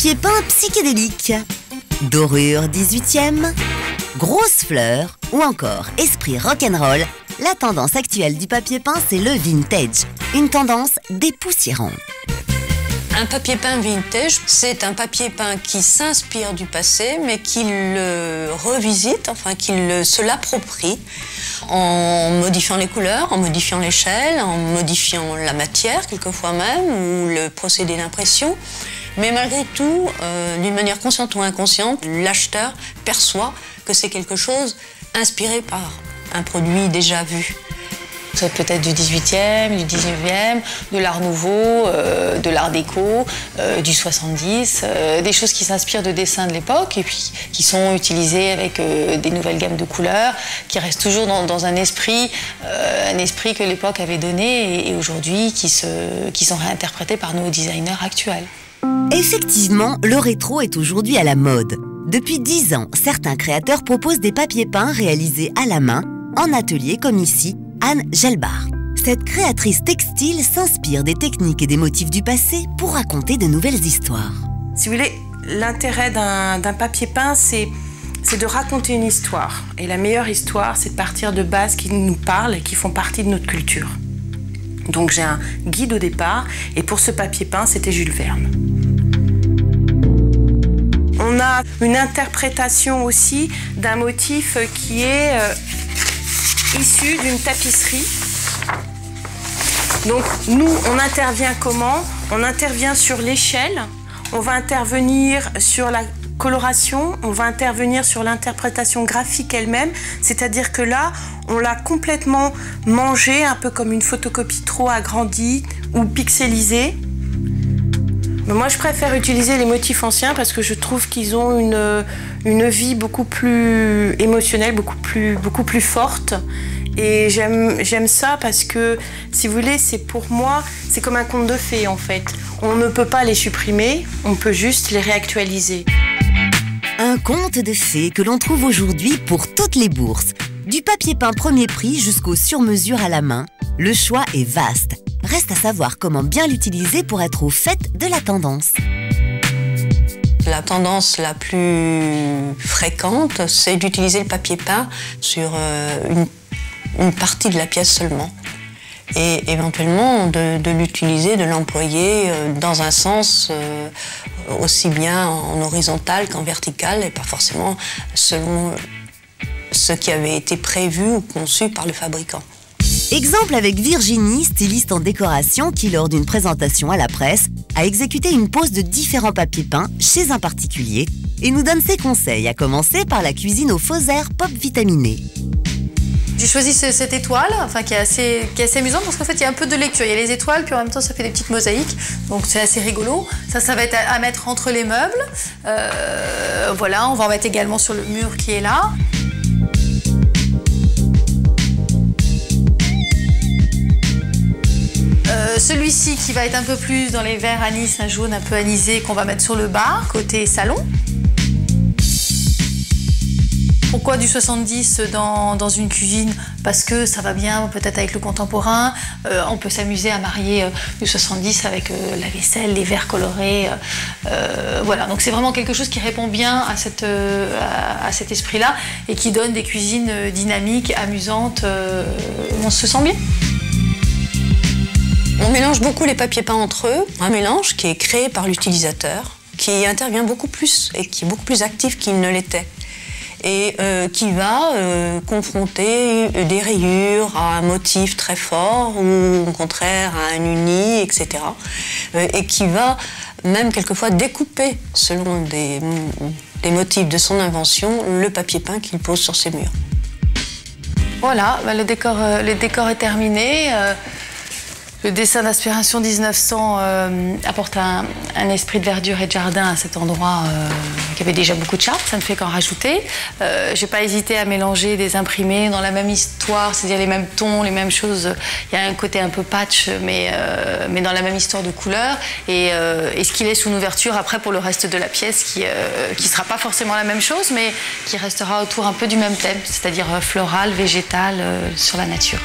papier peint psychédélique, dorure 18e, grosse fleur ou encore esprit rock'n'roll, la tendance actuelle du papier peint, c'est le vintage, une tendance dépoussiérante. Un papier peint vintage, c'est un papier peint qui s'inspire du passé, mais qui le revisite, enfin qui se l'approprie en modifiant les couleurs, en modifiant l'échelle, en modifiant la matière quelquefois même, ou le procédé d'impression. Mais malgré tout, d'une manière consciente ou inconsciente, l'acheteur perçoit que c'est quelque chose inspiré par un produit déjà vu. C'est peut-être du 18e, du 19e, de l'art nouveau, de l'art déco, du 70, des choses qui s'inspirent de dessins de l'époque et puis qui sont utilisées avec des nouvelles gammes de couleurs, qui restent toujours dans un esprit que l'époque avait donné et aujourd'hui qui sont réinterprétés par nos designers actuels. Effectivement, le rétro est aujourd'hui à la mode. Depuis 10 ans, certains créateurs proposent des papiers peints réalisés à la main, en atelier comme ici, Anne Gelbart. Cette créatrice textile s'inspire des techniques et des motifs du passé pour raconter de nouvelles histoires. Si vous voulez, l'intérêt d'un papier peint, c'est de raconter une histoire. Et la meilleure histoire, c'est de partir de bases qui nous parlent et qui font partie de notre culture. Donc j'ai un guide au départ, et pour ce papier peint, c'était Jules Verne. On a une interprétation aussi d'un motif qui est issu d'une tapisserie. Donc nous, on intervient comment? On intervient sur l'échelle, on va intervenir sur la coloration, on va intervenir sur l'interprétation graphique elle-même, c'est-à-dire que là, on l'a complètement mangé, un peu comme une photocopie trop agrandie ou pixelisée. Mais moi, je préfère utiliser les motifs anciens parce que je trouve qu'ils ont une vie beaucoup plus émotionnelle, beaucoup plus forte. Et j'aime ça parce que, si vous voulez, c'est pour moi, c'est comme un conte de fées en fait. On ne peut pas les supprimer, on peut juste les réactualiser. Un conte de fées que l'on trouve aujourd'hui pour toutes les bourses. Du papier peint premier prix jusqu'au sur-mesure à la main, le choix est vaste. Reste à savoir comment bien l'utiliser pour être au fait de la tendance. La tendance la plus fréquente, c'est d'utiliser le papier peint sur une partie de la pièce seulement. Et éventuellement de l'utiliser, de l'employer dans un sens aussi bien en horizontal qu'en vertical et pas forcément selon ce qui avait été prévu ou conçu par le fabricant. Exemple avec Virginie, styliste en décoration qui, lors d'une présentation à la presse, a exécuté une pose de différents papiers peints chez un particulier et nous donne ses conseils, à commencer par la cuisine aux faux airs pop vitaminés. J'ai choisi cette étoile, enfin, qui est assez amusante parce qu'en fait il y a un peu de lecture. Il y a les étoiles, puis en même temps ça fait des petites mosaïques, donc c'est assez rigolo. Ça va être à mettre entre les meubles. Voilà, on va en mettre également sur le mur qui est là. Celui-ci qui va être un peu plus dans les verts anis, un jaune un peu anisé qu'on va mettre sur le bar, côté salon. Pourquoi du 70 dans une cuisine? Parce que ça va bien peut-être avec le contemporain. On peut s'amuser à marier du 70 avec la vaisselle, les verres colorés. Voilà, donc c'est vraiment quelque chose qui répond bien à cet esprit-là et qui donne des cuisines dynamiques, amusantes, où on se sent bien. On mélange beaucoup les papiers peints entre eux, un mélange qui est créé par l'utilisateur, qui intervient beaucoup plus et qui est beaucoup plus actif qu'il ne l'était. Et qui va confronter des rayures à un motif très fort ou au contraire à un uni, etc. Et qui va même quelquefois découper, selon des motifs de son invention, le papier peint qu'il pose sur ses murs. Voilà, le décor est terminé. Le dessin d'inspiration 1900 apporte un esprit de verdure et de jardin à cet endroit qui avait déjà beaucoup de charme, ça ne fait qu'en rajouter. J'ai pas hésité à mélanger des imprimés dans la même histoire, c'est-à-dire les mêmes tons, les mêmes choses. Il y a un côté un peu patch, mais dans la même histoire de couleurs. Et ce qui laisse une ouverture après pour le reste de la pièce qui sera pas forcément la même chose, mais qui restera autour un peu du même thème, c'est-à-dire floral, végétal, sur la nature.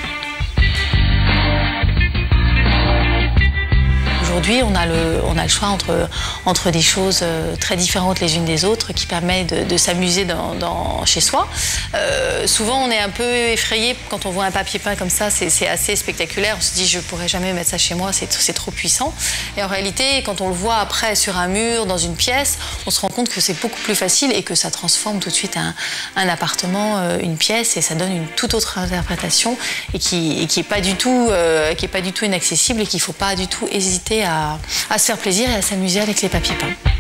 aujourd'hui, on a le choix entre des choses très différentes les unes des autres qui permettent de s'amuser chez soi. Souvent, on est un peu effrayé quand on voit un papier peint comme ça, c'est assez spectaculaire. On se dit, je ne pourrais jamais mettre ça chez moi, c'est trop puissant. Et en réalité, quand on le voit après sur un mur, dans une pièce, on se rend compte que c'est beaucoup plus facile et que ça transforme tout de suite un appartement, une pièce, et ça donne une toute autre interprétation et qui est pas du tout inaccessible, et qu'il ne faut pas du tout hésiter à se faire plaisir et à s'amuser avec les papiers peints.